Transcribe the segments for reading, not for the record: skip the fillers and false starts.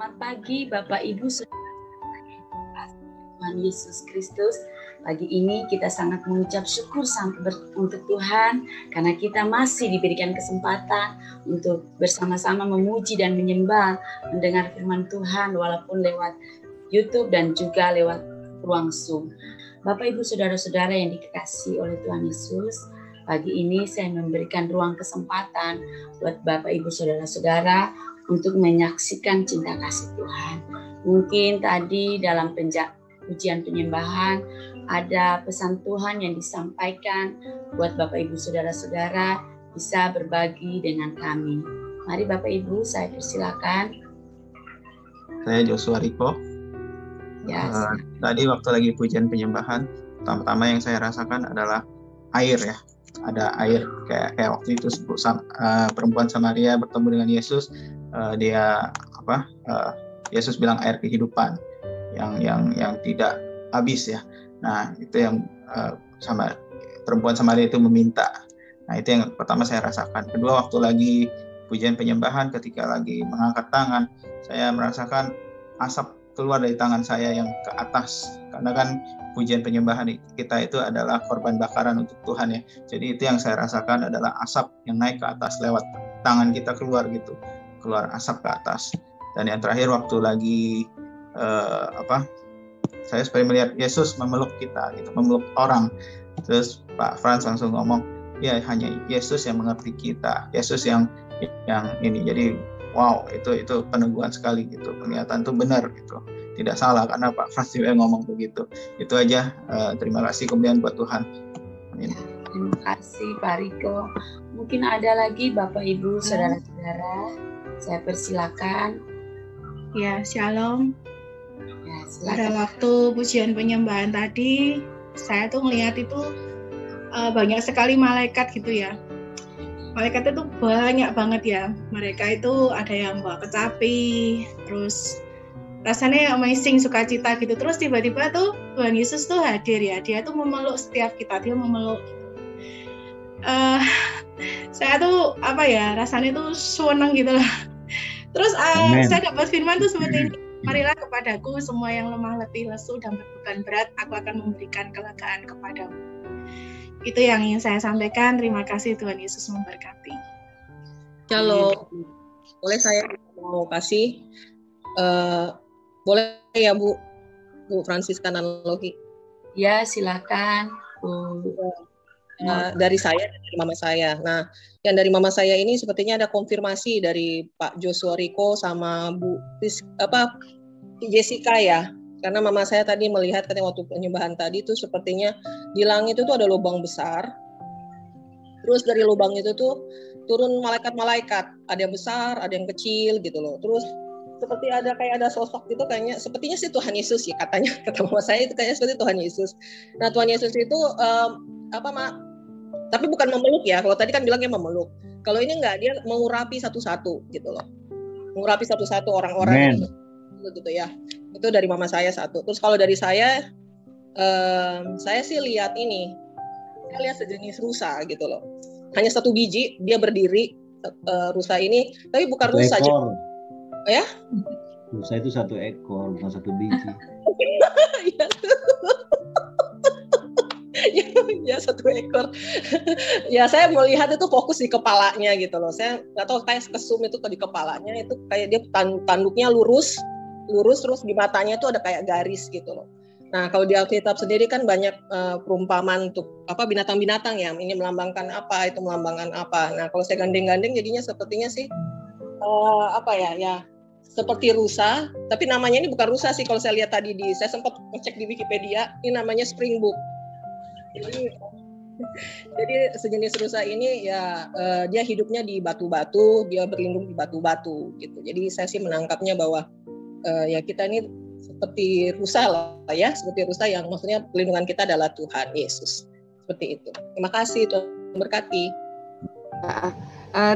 Selamat pagi Bapak Ibu Saudara Tuhan Yesus Kristus. Pagi ini kita sangat mengucap syukur untuk Tuhan karena kita masih diberikan kesempatan untuk bersama-sama memuji dan menyembah, mendengar firman Tuhan walaupun lewat YouTube dan juga lewat ruang Zoom. Bapak Ibu Saudara-saudara yang dikasihi oleh Tuhan Yesus, pagi ini saya memberikan ruang kesempatan buat Bapak Ibu Saudara-saudara untuk menyaksikan cinta kasih Tuhan. Mungkin tadi dalam ujian penyembahan ada pesan Tuhan yang disampaikan buat Bapak Ibu Saudara-saudara bisa berbagi dengan kami. Mari Bapak Ibu, saya persilakan. Saya Joshua Riko. Tadi waktu lagi pujian penyembahan, pertama-tama yang saya rasakan adalah air ya. Ada air kayak waktu itu perempuan Samaria bertemu dengan Yesus, Yesus bilang air kehidupan yang tidak habis ya. Nah itu yang sama perempuan Samaria itu meminta. Nah itu yang pertama saya rasakan. Kedua, waktu lagi pujian penyembahan, ketika lagi mengangkat tangan, saya merasakan asap keluar dari tangan saya yang ke atas, karena kan pujian penyembahan kita itu adalah korban bakaran untuk Tuhan ya. Jadi itu yang saya rasakan adalah asap yang naik ke atas lewat tangan kita keluar gitu, keluar asap ke atas. Dan yang terakhir waktu lagi saya seperti melihat Yesus memeluk kita gitu, memeluk orang. Terus Pak Frans langsung ngomong, ya hanya Yesus yang mengerti kita, Yesus yang ini. Jadi wow, itu peneguhan sekali gitu. Pernyataan itu benar gitu. Tidak salah karena Pak Frans juga ngomong begitu. Itu aja. Terima kasih kemudian buat Tuhan. Amin. Terima kasih Pak Riko. Mungkin ada lagi Bapak Ibu Saudara-saudara. Saya persilakan. Ya, shalom. Ya, pada waktu pujian penyembahan tadi, saya tuh melihat itu banyak sekali malaikat gitu ya. Malaikat itu banyak banget ya. Mereka itu ada yang bawa kecapi, terus rasanya amazing, sukacita gitu. Terus tiba-tiba tuh Tuhan Yesus tuh hadir ya. Dia tuh memeluk setiap kita, dia memeluk. Saya tuh rasanya tuh senang gitu lah. Terus saya dapat firman tuh seperti ini. Marilah kepadaku semua yang lemah letih, lesu dan berbeban berat, aku akan memberikan kelegaan kepadamu. Itu yang ingin saya sampaikan. Terima kasih, Tuhan Yesus memberkati. Shalom. Boleh saya mau kasih? Boleh ya Bu Francisca analogi? Ya, silakan. Dari saya, dari mama saya. Nah, yang dari mama saya ini sepertinya ada konfirmasi dari Pak Joshua Riko sama Bu Jessica ya. Karena mama saya tadi melihat katanya waktu penyembahan tadi tuh sepertinya di langit itu ada lubang besar. Terus dari lubang itu tuh turun malaikat-malaikat. Ada yang besar, ada yang kecil gitu loh. Terus seperti ada sosok gitu, kayaknya sepertinya sih Tuhan Yesus ya, katanya kata mama saya itu kayaknya seperti Tuhan Yesus. Nah Tuhan Yesus itu tapi bukan memeluk ya. Kalau tadi kan bilangnya memeluk. Kalau ini enggak, dia mengurapi satu-satu gitu loh. Mengurapi satu-satu orang-orang gitu ya. Itu dari mama saya satu. Terus kalau dari saya sih lihat ini. Saya lihat sejenis rusa gitu loh. Hanya satu biji, dia berdiri rusa ini, tapi bukan rusa. Ya? Rusa itu satu ekor, bukan satu biji. Ya satu ekor. Ya saya melihat itu fokus di kepalanya gitu loh. Saya nggak tahu, kayak kesum itu di kepalanya itu kayak dia tanduknya lurus terus di matanya itu ada kayak garis gitu loh. Nah kalau di Alkitab sendiri kan banyak perumpamaan untuk binatang-binatang ya. Ini melambangkan apa, itu melambangkan apa. Nah kalau saya gandeng-gandeng jadinya sepertinya sih seperti rusa, tapi namanya ini bukan rusa sih kalau saya lihat tadi saya sempat ngecek di Wikipedia, ini namanya springbok. Jadi sejenis rusa ini ya dia hidupnya di batu-batu, dia berlindung di batu-batu gitu. Jadi saya sih menangkapnya bahwa ya kita ini seperti rusa lah ya, seperti rusa yang maksudnya pelindungan kita adalah Tuhan Yesus. Seperti itu. Terima kasih, Tuhan berkati.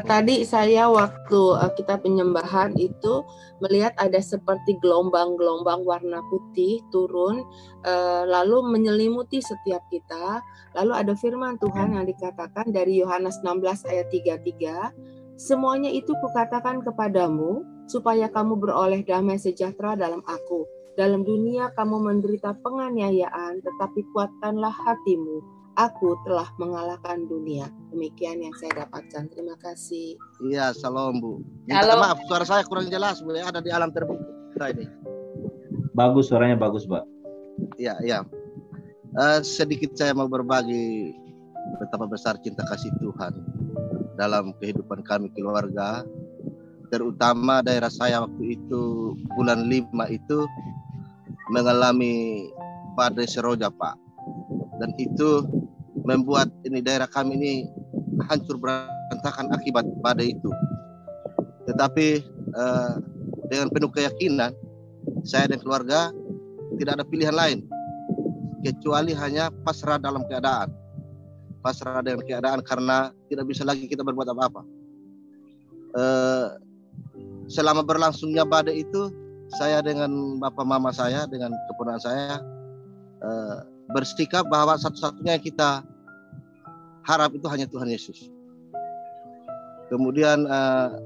Tadi saya waktu kita penyembahan itu melihat ada seperti gelombang-gelombang warna putih turun lalu menyelimuti setiap kita. Lalu ada firman Tuhan yang dikatakan dari Yohanes 16 ayat 33, semuanya itu kukatakan kepadamu supaya kamu beroleh damai sejahtera dalam aku. Dalam dunia kamu menderita penganiayaan, tetapi kuatkanlah hatimu. Aku telah mengalahkan dunia. Demikian yang saya dapatkan. Terima kasih. Iya, salam Bu. Minta Halo. maaf, suara saya kurang jelas Bu. Ada di alam terbuka ini. Bagus, suaranya bagus, Pak. Iya, iya. Sedikit saya mau berbagi betapa besar cinta kasih Tuhan dalam kehidupan kami keluarga, terutama daerah saya waktu itu bulan 5 itu mengalami badai seroja, Pak, dan itu membuat ini daerah kami ini hancur berantakan akibat badai itu. Tetapi dengan penuh keyakinan saya dan keluarga tidak ada pilihan lain kecuali hanya pasrah dalam keadaan. Pasrah dengan keadaan karena tidak bisa lagi kita berbuat apa-apa. Selama berlangsungnya badai itu, saya dengan bapak mama saya, dengan keponakan saya bersikap bahwa satu-satunya yang kita harap itu hanya Tuhan Yesus. Kemudian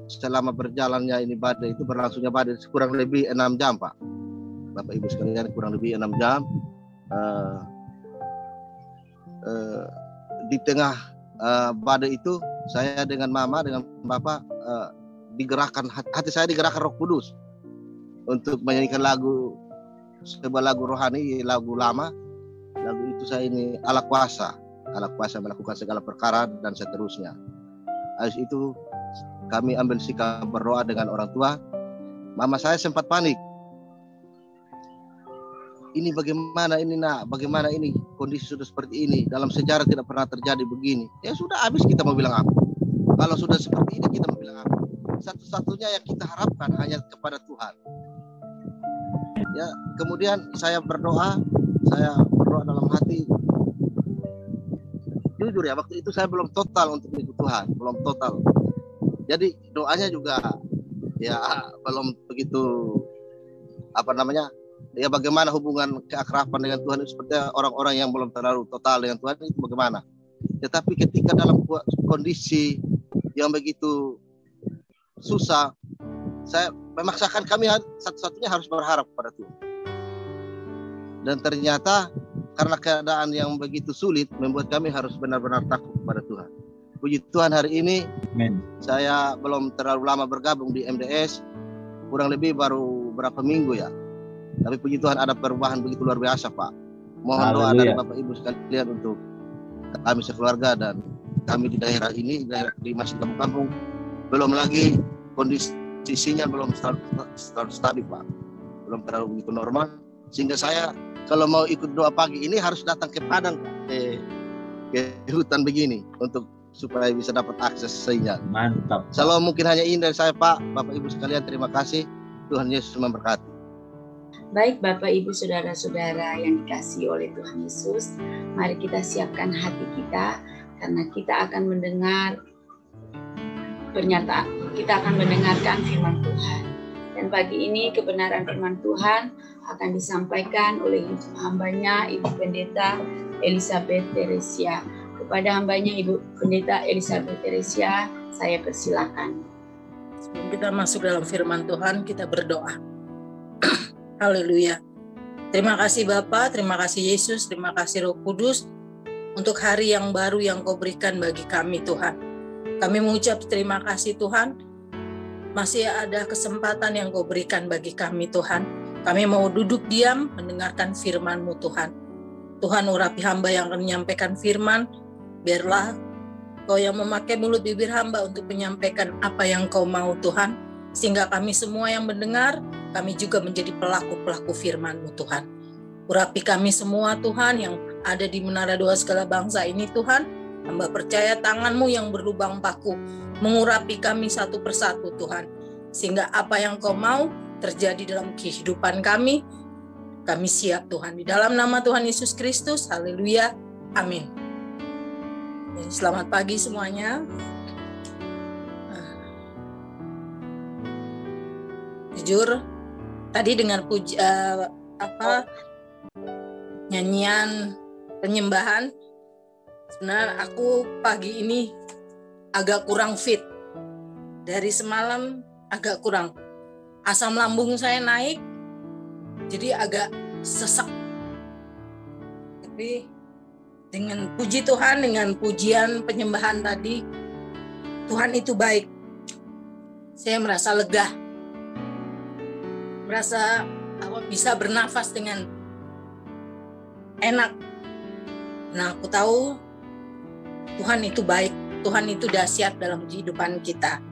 selama berjalannya ini badai itu, berlangsungnya badai kurang lebih 6 jam, Pak. Bapak Ibu sekalian, kurang lebih 6 jam. Di tengah badai itu, saya dengan mama, dengan bapak digerakkan, hati saya digerakkan Roh Kudus untuk menyanyikan sebuah lagu rohani, lagu lama. Lagu itu saya ini Allah kuasa melakukan segala perkara dan seterusnya. Habis itu kami ambil sikap berdoa dengan orang tua. Mama saya sempat panik. Ini bagaimana ini nak? Bagaimana ini? Kondisi sudah seperti ini. Dalam sejarah tidak pernah terjadi begini. Ya sudah, habis kita mau bilang apa? Kalau sudah seperti ini kita mau bilang apa? Satu-satunya yang kita harapkan hanya kepada Tuhan. Ya, kemudian saya berdoa dalam hati. Jujur ya, waktu itu saya belum total untuk ikut Tuhan, belum total. Jadi doanya juga ya belum begitu ya bagaimana hubungan keakraban dengan Tuhan itu seperti orang-orang yang belum terlalu total dengan Tuhan itu bagaimana. Tetapi ketika dalam kondisi yang begitu susah, saya memaksakan kami satu-satunya harus berharap pada Tuhan. Dan ternyata karena keadaan yang begitu sulit membuat kami harus benar-benar takut kepada Tuhan. Puji Tuhan, hari ini saya belum terlalu lama bergabung di MDS, kurang lebih baru berapa minggu ya. Tapi puji Tuhan ada perubahan begitu luar biasa, Pak. Mohon doa dari Bapak Ibu sekalian untuk kami sekeluarga dan kami di daerah ini, di masih kampung-kampung, belum lagi kondisi sinyal belum terlalu stabil, Pak. Belum terlalu begitu normal, sehingga saya kalau mau ikut doa pagi ini harus datang ke padang, ke hutan begini untuk supaya bisa dapat akses sinyal. Mantap. Salam mungkin hanya ini dari saya, Pak. Bapak Ibu sekalian, terima kasih. Tuhan Yesus memberkati. Baik Bapak Ibu Saudara-saudara yang dikasihi oleh Tuhan Yesus, mari kita siapkan hati kita karena kita akan mendengar pernyataan, kita akan mendengarkan firman Tuhan. Dan pagi ini kebenaran firman Tuhan akan disampaikan oleh hambanya Ibu Pendeta Elizabeth Teresia. Kepada hambanya Ibu Pendeta Elizabeth Teresia, saya persilakan. Sebelum kita masuk dalam firman Tuhan, kita berdoa. Haleluya. Terima kasih Bapa, terima kasih Yesus, terima kasih Roh Kudus untuk hari yang baru yang Kau berikan bagi kami Tuhan. Kami mengucap terima kasih Tuhan, masih ada kesempatan yang Kau berikan bagi kami Tuhan. Kami mau duduk diam mendengarkan firman-Mu Tuhan. Tuhan, urapi hamba yang akan menyampaikan firman, biarlah Kau yang memakai mulut bibir hamba untuk menyampaikan apa yang Kau mau Tuhan, sehingga kami semua yang mendengar, kami juga menjadi pelaku-pelaku firman-Mu Tuhan. Urapi kami semua Tuhan yang ada di Menara Doa Segala Bangsa ini Tuhan. Hamba percaya tangan-Mu yang berlubang paku mengurapi kami satu persatu Tuhan. Sehingga apa yang Kau mau terjadi dalam kehidupan kami siap Tuhan. Di dalam nama Tuhan Yesus Kristus, haleluya, amin. Selamat pagi semuanya. Jujur, tadi dengar nyanyian penyembahan, sebenarnya aku pagi ini agak kurang fit. Dari semalam agak kurang. asam lambung saya naik, jadi agak sesak. Tapi dengan puji Tuhan, dengan pujian penyembahan tadi, Tuhan itu baik. Saya merasa lega, merasa bisa bernafas dengan enak. Nah, aku tahu Tuhan itu baik, Tuhan itu dahsyat dalam kehidupan kita.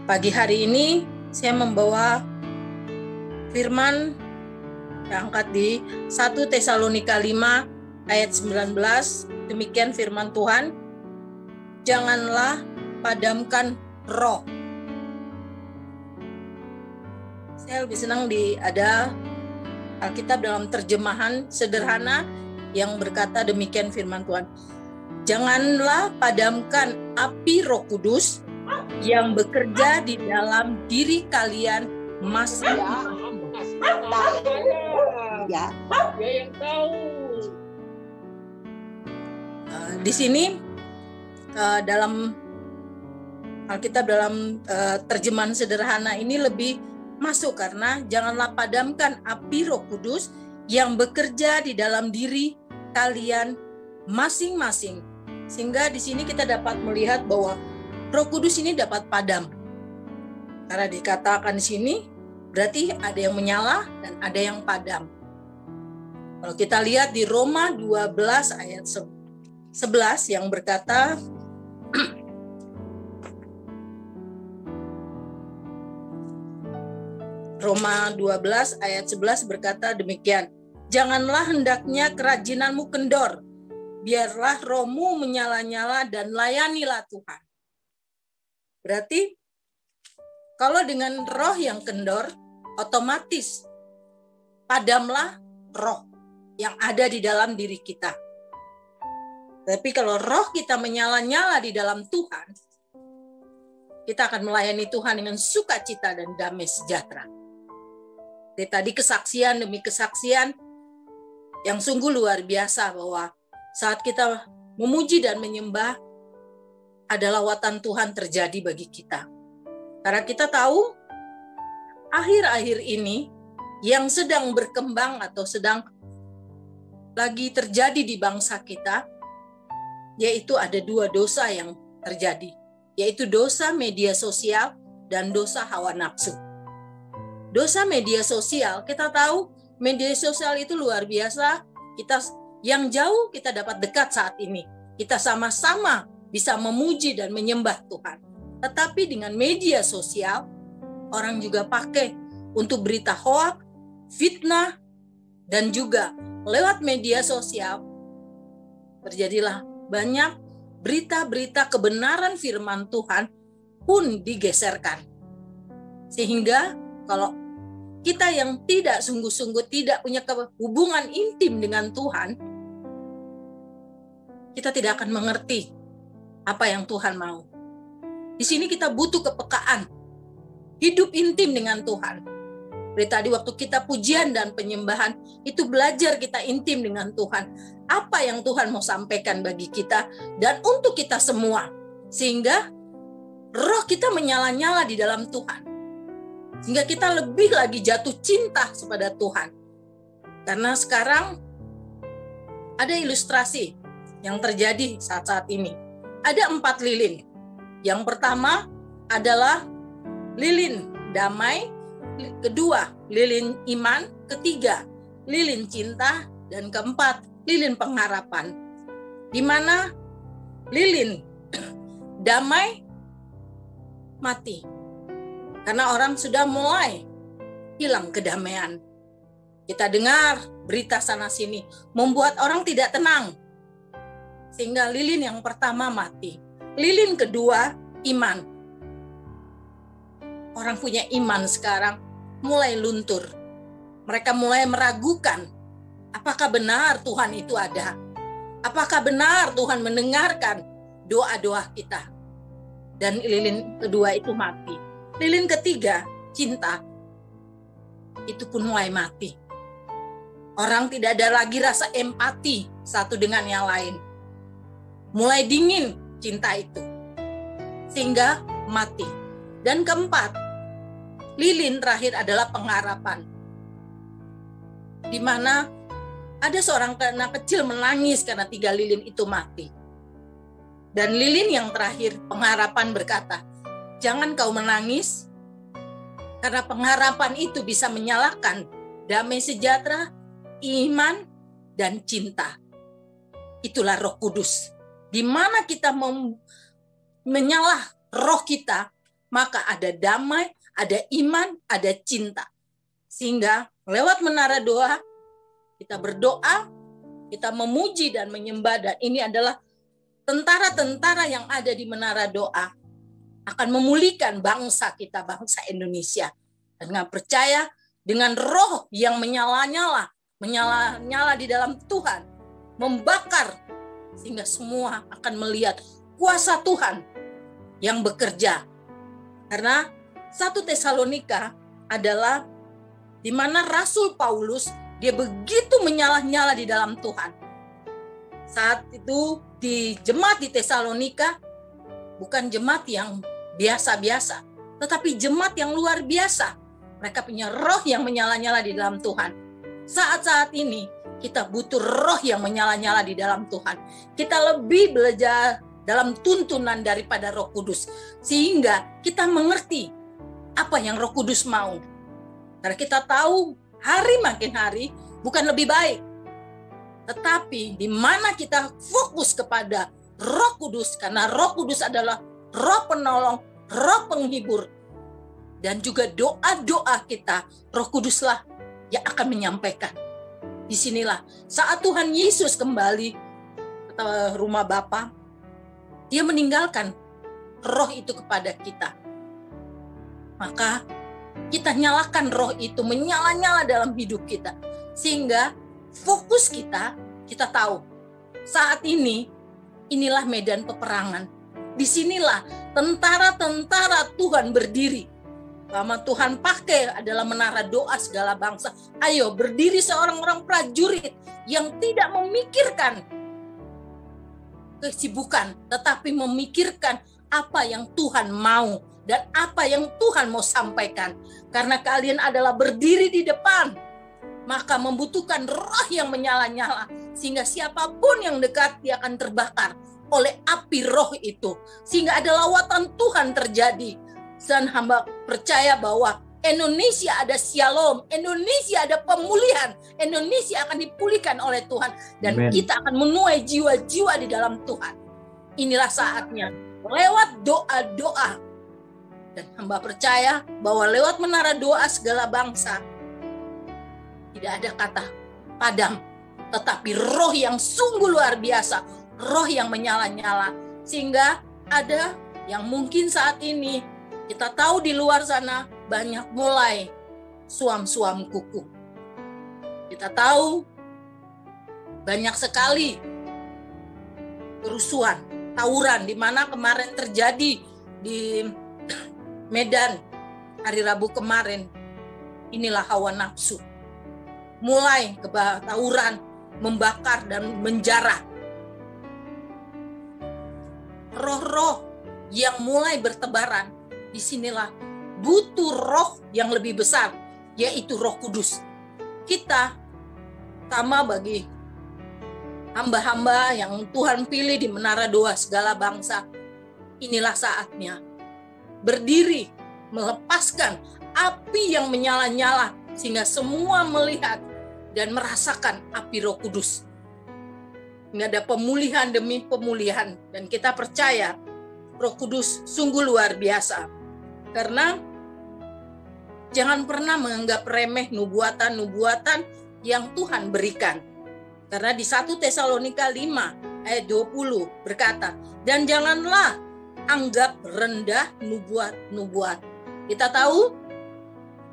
Pagi hari ini saya membawa firman yang angkat di 1 Tesalonika 5 ayat 19. Demikian firman Tuhan, janganlah padamkan roh. Saya lebih senang ada Alkitab dalam terjemahan sederhana yang berkata demikian firman Tuhan, janganlah padamkan api Roh Kudus yang bekerja di dalam diri kalian masing-masing. Ya, dia yang tahu. Di sini dalam Alkitab dalam terjemahan sederhana ini lebih masuk, karena janganlah padamkan api Roh Kudus yang bekerja di dalam diri kalian masing-masing. Sehingga di sini kita dapat melihat bahwa Roh Kudus ini dapat padam. Karena dikatakan di sini berarti ada yang menyala dan ada yang padam. Kalau kita lihat di Roma 12 ayat 11 yang berkata, Roma 12 ayat 11 berkata demikian, janganlah hendaknya kerajinanmu kendor, biarlah rohmu menyala-nyala dan layanilah Tuhan. Berarti kalau dengan roh yang kendor, otomatis padamlah roh yang ada di dalam diri kita. Tapi kalau roh kita menyala-nyala di dalam Tuhan, kita akan melayani Tuhan dengan sukacita dan damai sejahtera. Dari tadi kesaksian demi kesaksian yang sungguh luar biasa, bahwa saat kita memuji dan menyembah, ada lawatan Tuhan terjadi bagi kita. Karena kita tahu akhir-akhir ini yang sedang berkembang atau sedang lagi terjadi di bangsa kita, yaitu ada dua dosa yang terjadi, yaitu dosa media sosial dan dosa hawa nafsu. Dosa media sosial, kita tahu media sosial itu luar biasa. Kita yang jauh kita dapat dekat saat ini. Kita sama-sama bisa memuji dan menyembah Tuhan. Tetapi dengan media sosial, orang juga pakai untuk berita hoak, fitnah, dan juga lewat media sosial terjadilah banyak berita-berita kebenaran firman Tuhan pun digeserkan. Sehingga kalau kita yang tidak sungguh-sungguh tidak punya hubungan intim dengan Tuhan, kita tidak akan mengerti apa yang Tuhan mau. Di sini kita butuh kepekaan, hidup intim dengan Tuhan. Dari tadi waktu kita pujian dan penyembahan, itu belajar kita intim dengan Tuhan. Apa yang Tuhan mau sampaikan bagi kita dan untuk kita semua. Sehingga roh kita menyala-nyala di dalam Tuhan. Sehingga kita lebih lagi jatuh cinta kepada Tuhan. Karena sekarang ada ilustrasi yang terjadi saat-saat ini. Ada 4 lilin. Yang pertama adalah lilin damai, kedua lilin iman, ketiga lilin cinta, dan keempat lilin pengharapan. Di mana lilin damai mati. Karena orang sudah mulai hilang kedamaian. Kita dengar berita sana sini, membuat orang tidak tenang. Sehingga lilin yang pertama mati. Lilin kedua, iman. Orang punya iman sekarang mulai luntur. Mereka mulai meragukan, apakah benar Tuhan itu ada? Apakah benar Tuhan mendengarkan doa-doa kita? Dan lilin kedua itu mati. Lilin ketiga, cinta, itu pun mulai mati. Orang tidak ada lagi rasa empati satu dengan yang lain. Mulai dingin cinta itu, sehingga mati. Dan keempat, lilin terakhir adalah pengharapan. Di mana ada seorang anak kecil menangis karena 3 lilin itu mati. Dan lilin yang terakhir, pengharapan, berkata, jangan kau menangis, karena pengharapan itu bisa menyalakan damai sejahtera, iman, dan cinta. Itulah Roh Kudus. Di mana kita menyala roh kita, maka ada damai, ada iman, ada cinta. Sehingga lewat menara doa, kita berdoa, kita memuji dan menyembah, dan ini adalah tentara-tentara yang ada di menara doa akan memulihkan bangsa kita, bangsa Indonesia. Dengan percaya, dengan roh yang menyala-nyala di dalam Tuhan, membakar, sehingga semua akan melihat kuasa Tuhan yang bekerja. Karena 1 Tesalonika adalah di mana Rasul Paulus, dia begitu menyala-nyala di dalam Tuhan. Saat itu di jemaat di Tesalonika, bukan jemaat yang biasa-biasa, tetapi jemaat yang luar biasa. Mereka punya roh yang menyala-nyala di dalam Tuhan. Saat-saat ini kita butuh roh yang menyala-nyala di dalam Tuhan. Kita lebih belajar dalam tuntunan daripada Roh Kudus, sehingga kita mengerti apa yang Roh Kudus mau. Karena kita tahu hari makin hari bukan lebih baik, tetapi di mana kita fokus kepada Roh Kudus, karena Roh Kudus adalah Roh penolong, Roh penghibur, dan juga doa-doa kita, Roh Kuduslah yang akan menyampaikan. Disinilah saat Tuhan Yesus kembali ke rumah Bapa, dia meninggalkan roh itu kepada kita. Maka kita nyalakan roh itu, menyala-nyala dalam hidup kita. Sehingga fokus kita tahu, saat ini, inilah medan peperangan. Disinilah tentara-tentara Tuhan berdiri. Lama Tuhan pakai adalah menara doa segala bangsa. Ayo berdiri seorang-orang prajurit yang tidak memikirkan kesibukan, tetapi memikirkan apa yang Tuhan mau dan apa yang Tuhan mau sampaikan. Karena kalian adalah berdiri di depan, maka membutuhkan roh yang menyala-nyala, sehingga siapapun yang dekat dia akan terbakar oleh api roh itu, sehingga ada lawatan Tuhan terjadi. Dan hamba percaya bahwa Indonesia ada shalom, Indonesia ada pemulihan, Indonesia akan dipulihkan oleh Tuhan, dan Amen. Kita akan menuai jiwa-jiwa di dalam Tuhan. Inilah saatnya lewat doa-doa, dan hamba percaya bahwa lewat menara doa segala bangsa tidak ada kata padam, tetapi roh yang sungguh luar biasa, roh yang menyala-nyala, sehingga ada yang mungkin saat ini kita tahu di luar sana banyak mulai suam-suam kuku. Kita tahu banyak sekali kerusuhan, tawuran, di mana kemarin terjadi di Medan hari Rabu kemarin. Inilah hawa nafsu. Mulai tawuran, membakar dan menjarah. Roh-roh yang mulai bertebaran. Disinilah butuh roh yang lebih besar, yaitu Roh Kudus. Kita sama bagi hamba-hamba yang Tuhan pilih di menara doa segala bangsa. Inilah saatnya berdiri, melepaskan api yang menyala-nyala, sehingga semua melihat dan merasakan api Roh Kudus. Ini ada pemulihan demi pemulihan, dan kita percaya Roh Kudus sungguh luar biasa. Karena jangan pernah menganggap remeh nubuatan-nubuatan yang Tuhan berikan. Karena di 1 Tesalonika 5 ayat 20 berkata, dan janganlah anggap rendah nubuat-nubuat. Kita tahu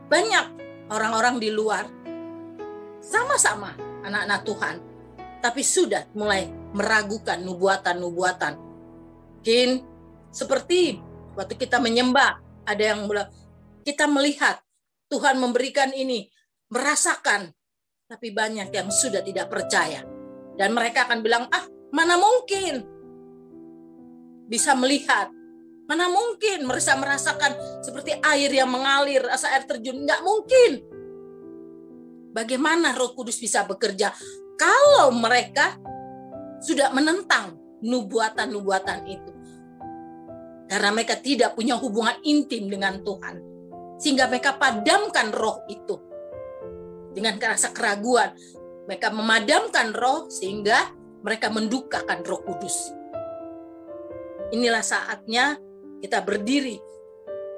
banyak orang-orang di luar sama-sama anak-anak Tuhan, tapi sudah mulai meragukan nubuatan-nubuatan. Mungkin seperti waktu kita menyembah, ada yang kita melihat Tuhan memberikan ini, merasakan, tapi banyak yang sudah tidak percaya. Dan mereka akan bilang, mana mungkin bisa melihat, Mana mungkin mereka merasakan seperti air yang mengalir, rasa air terjun? Nggak mungkin. Bagaimana Roh Kudus bisa bekerja kalau mereka sudah menentang nubuatan-nubuatan itu? Karena mereka tidak punya hubungan intim dengan Tuhan. Sehingga mereka padamkan roh itu. Dengan rasa keraguan. Mereka memadamkan roh sehingga mereka mendukakan Roh Kudus. Inilah saatnya kita berdiri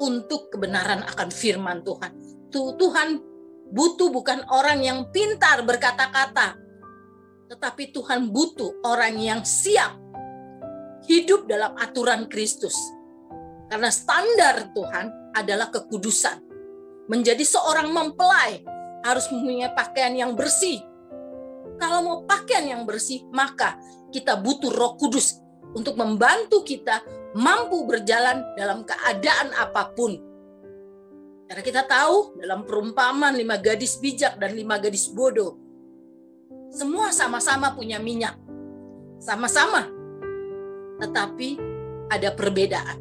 untuk kebenaran akan firman Tuhan. Tuhan butuh bukan orang yang pintar berkata-kata. Tetapi Tuhan butuh orang yang siap hidup dalam aturan Kristus. Karena standar Tuhan adalah kekudusan. Menjadi seorang mempelai harus mempunyai pakaian yang bersih. Kalau mau pakaian yang bersih, maka kita butuh Roh Kudus untuk membantu kita mampu berjalan dalam keadaan apapun. Karena kita tahu dalam perumpamaan 5 gadis bijak dan 5 gadis bodoh, semua sama-sama punya minyak. Sama-sama. Tetapi ada perbedaan.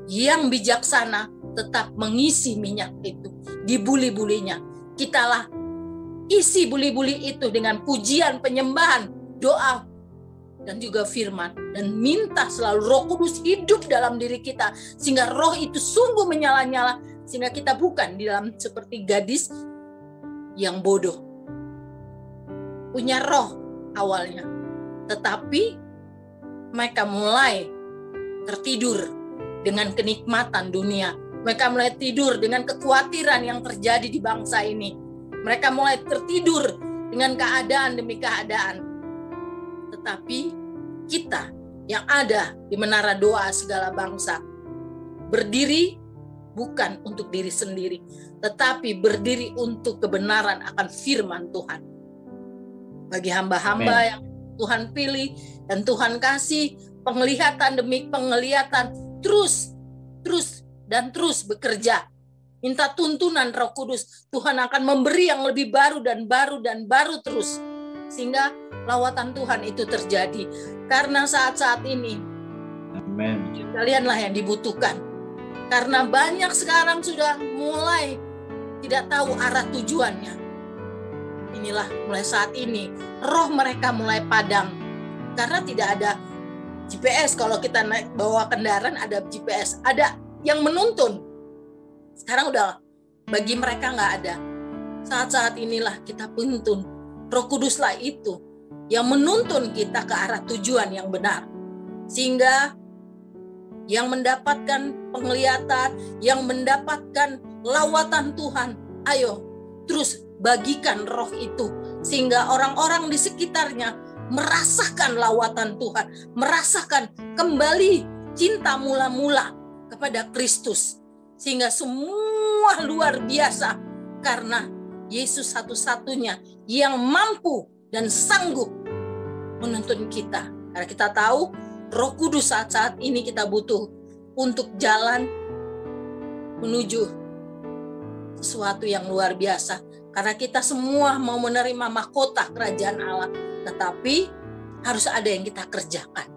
Yang bijaksana tetap mengisi minyak itu di buli-bulinya. Kitalah isi buli-buli itu dengan pujian, penyembahan, doa, dan juga firman. Dan minta selalu Roh Kudus hidup dalam diri kita. Sehingga roh itu sungguh menyala-nyala. Sehingga kita bukan di dalam seperti gadis yang bodoh. Punya roh awalnya. Tetapi mereka mulai tertidur dengan kenikmatan dunia. Mereka mulai tidur dengan kekhawatiran yang terjadi di bangsa ini. Mereka mulai tertidur dengan keadaan demi keadaan. Tetapi kita yang ada di menara doa segala bangsa berdiri bukan untuk diri sendiri, tetapi berdiri untuk kebenaran akan firman Tuhan. Bagi hamba-hamba yang Tuhan pilih dan Tuhan kasih penglihatan demi penglihatan, terus bekerja. Minta tuntunan Roh Kudus. Tuhan akan memberi yang lebih baru dan baru terus. Sehingga lawatan Tuhan itu terjadi. Karena saat-saat ini, Amen. Kalianlah yang dibutuhkan. Karena banyak sekarang sudah mulai tidak tahu arah tujuannya. Inilah mulai saat ini, roh mereka mulai padam. Karena tidak ada GPS. Kalau kita naik bawa kendaraan ada GPS, ada yang menuntun. Sekarang udah bagi mereka nggak ada. Saat-saat inilah kita tuntun. Roh Kuduslah itu yang menuntun kita ke arah tujuan yang benar. Sehingga yang mendapatkan penglihatan, yang mendapatkan lawatan Tuhan, ayo terus bagikan roh itu. Sehingga orang-orang di sekitarnya merasakan lawatan Tuhan, merasakan kembali cinta mula-mula kepada Kristus. Sehingga semua luar biasa karena Yesus satu-satunya yang mampu dan sanggup menuntun kita. Karena kita tahu Roh Kudus saat-saat ini kita butuh untuk jalan menuju sesuatu yang luar biasa. Karena kita semua mau menerima mahkota kerajaan Allah. Tetapi harus ada yang kita kerjakan.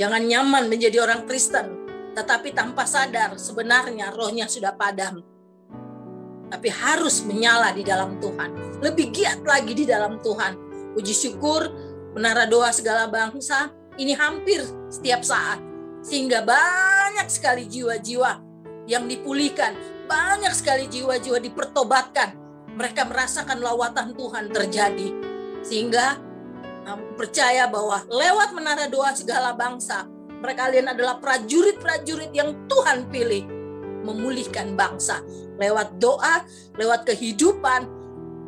Jangan nyaman menjadi orang Kristen, tetapi tanpa sadar sebenarnya rohnya sudah padam. Tapi harus menyala di dalam Tuhan. Lebih giat lagi di dalam Tuhan. Puji syukur, menara doa segala bangsa, ini hampir setiap saat. Sehingga banyak sekali jiwa-jiwa yang dipulihkan. Banyak sekali jiwa-jiwa dipertobatkan. Mereka merasakan lawatan Tuhan terjadi. Sehingga percaya bahwa lewat menara doa segala bangsa, mereka kalian adalah prajurit-prajurit yang Tuhan pilih memulihkan bangsa lewat doa, lewat kehidupan,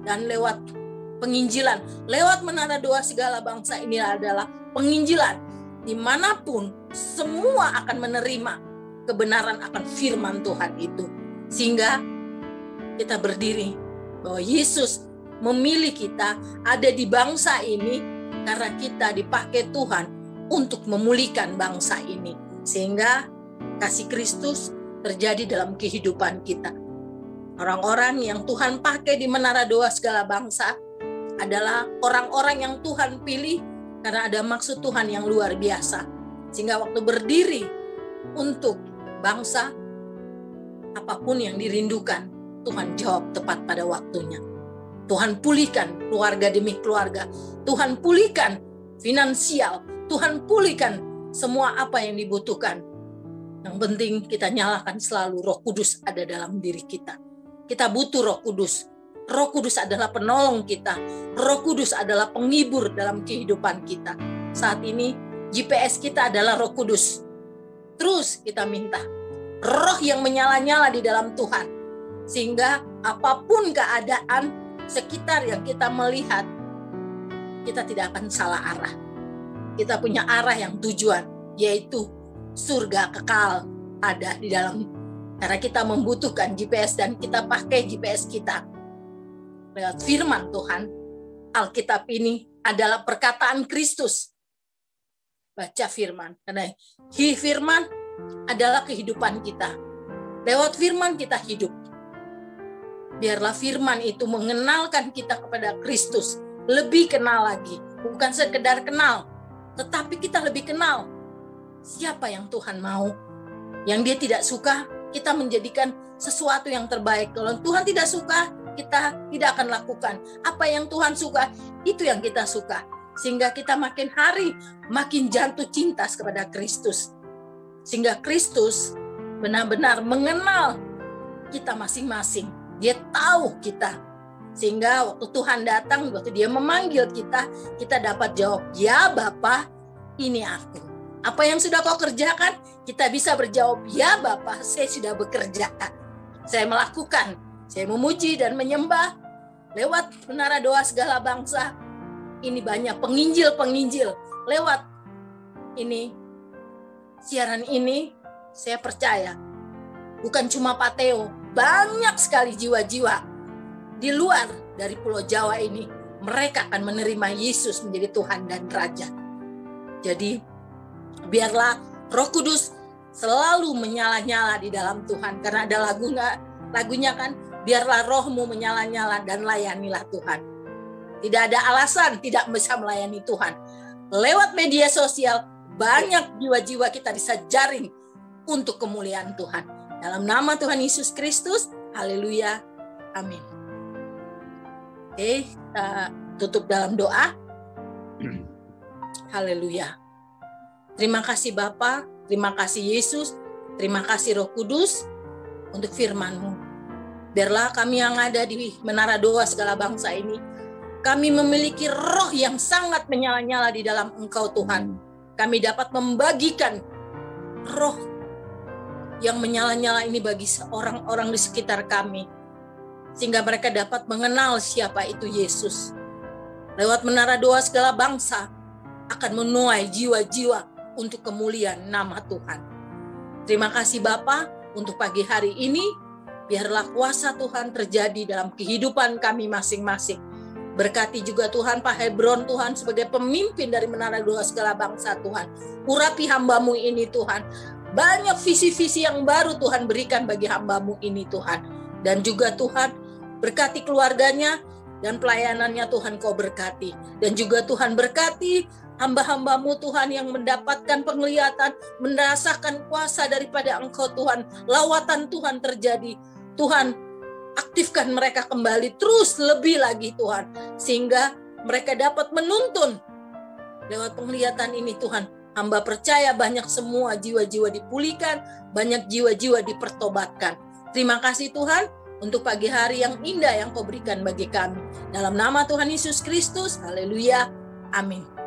dan lewat penginjilan. Lewat menara doa segala bangsa ini adalah penginjilan. Dimanapun semua akan menerima kebenaran akan firman Tuhan itu. Sehingga kita berdiri bahwa Yesus memilih kita ada di bangsa ini karena kita dipakai Tuhan untuk memulihkan bangsa ini. Sehingga kasih Kristus terjadi dalam kehidupan kita. Orang-orang yang Tuhan pakai di menara doa segala bangsa adalah orang-orang yang Tuhan pilih karena ada maksud Tuhan yang luar biasa. Sehingga waktu berdiri untuk bangsa, apapun yang dirindukan, Tuhan jawab tepat pada waktunya. Tuhan pulihkan keluarga demi keluarga. Tuhan pulihkan finansial. Tuhan pulihkan semua apa yang dibutuhkan. Yang penting kita nyalakan selalu Roh Kudus ada dalam diri kita. Kita butuh Roh Kudus. Roh Kudus adalah penolong kita. Roh Kudus adalah penghibur dalam kehidupan kita. Saat ini GPS kita adalah Roh Kudus. Terus kita minta roh yang menyala-nyala di dalam Tuhan. Sehingga apapun keadaan sekitar yang kita melihat, kita tidak akan salah arah. Kita punya arah yang tujuan, yaitu surga kekal ada di dalam. Karena kita membutuhkan GPS dan kita pakai GPS kita. Lewat firman Tuhan, Alkitab ini adalah perkataan Kristus. Baca firman, karena firman adalah kehidupan kita. Lewat firman kita hidup. Biarlah firman itu mengenalkan kita kepada Kristus. Lebih kenal lagi. Bukan sekedar kenal, tetapi kita lebih kenal siapa yang Tuhan mau. Yang dia tidak suka, kita menjadikan sesuatu yang terbaik. Kalau Tuhan tidak suka, kita tidak akan lakukan. Apa yang Tuhan suka, itu yang kita suka. Sehingga kita makin hari makin jatuh cinta kepada Kristus. Sehingga Kristus benar-benar mengenal kita masing-masing. Dia tahu kita. Sehingga waktu Tuhan datang, waktu dia memanggil kita, kita dapat jawab, ya Bapa, ini aku. Apa yang sudah kau kerjakan? Kita bisa berjawab, ya Bapa, saya sudah bekerja. Saya melakukan. Saya memuji dan menyembah lewat menara doa segala bangsa. Ini banyak penginjil-penginjil lewat ini. Siaran ini saya percaya bukan cuma Pak Theo, banyak sekali jiwa-jiwa di luar dari Pulau Jawa ini. Mereka akan menerima Yesus menjadi Tuhan dan Raja. Jadi biarlah Roh Kudus selalu menyala-nyala di dalam Tuhan. Karena ada lagunya kan, biarlah rohmu menyala-nyala dan layanilah Tuhan. Tidak ada alasan tidak bisa melayani Tuhan. Lewat media sosial, banyak jiwa-jiwa kita bisa jaring untuk kemuliaan Tuhan. Dalam nama Tuhan Yesus Kristus, haleluya, amin. Oke, kita tutup dalam doa. Haleluya. Terima kasih Bapa, terima kasih Yesus, terima kasih Roh Kudus untuk firman-Mu. Biarlah kami yang ada di menara doa segala bangsa ini, kami memiliki roh yang sangat menyala-nyala di dalam Engkau Tuhan. Kami dapat membagikan roh yang menyala-nyala ini bagi orang-orang di sekitar kami. Sehingga mereka dapat mengenal siapa itu Yesus. Lewat menara doa segala bangsa akan menuai jiwa-jiwa untuk kemuliaan nama Tuhan. Terima kasih Bapa untuk pagi hari ini. Biarlah kuasa Tuhan terjadi dalam kehidupan kami masing-masing. Berkati juga Tuhan Pak Hebron Tuhan sebagai pemimpin dari menara doa segala bangsa Tuhan. Urapi hamba-Mu ini Tuhan. Banyak visi-visi yang baru Tuhan berikan bagi hamba-Mu ini Tuhan. Dan juga Tuhan berkati keluarganya dan pelayanannya Tuhan Kau berkati. Dan juga Tuhan berkati hamba-hamba-Mu Tuhan yang mendapatkan penglihatan, merasakan kuasa daripada Engkau Tuhan. Lawatan Tuhan terjadi. Tuhan, aktifkan mereka kembali terus lebih lagi Tuhan. Sehingga mereka dapat menuntun. Lewat penglihatan ini Tuhan, hamba percaya banyak semua jiwa-jiwa dipulihkan, banyak jiwa-jiwa dipertobatkan. Terima kasih Tuhan untuk pagi hari yang indah yang Kau berikan bagi kami. Dalam nama Tuhan Yesus Kristus, haleluya, amin.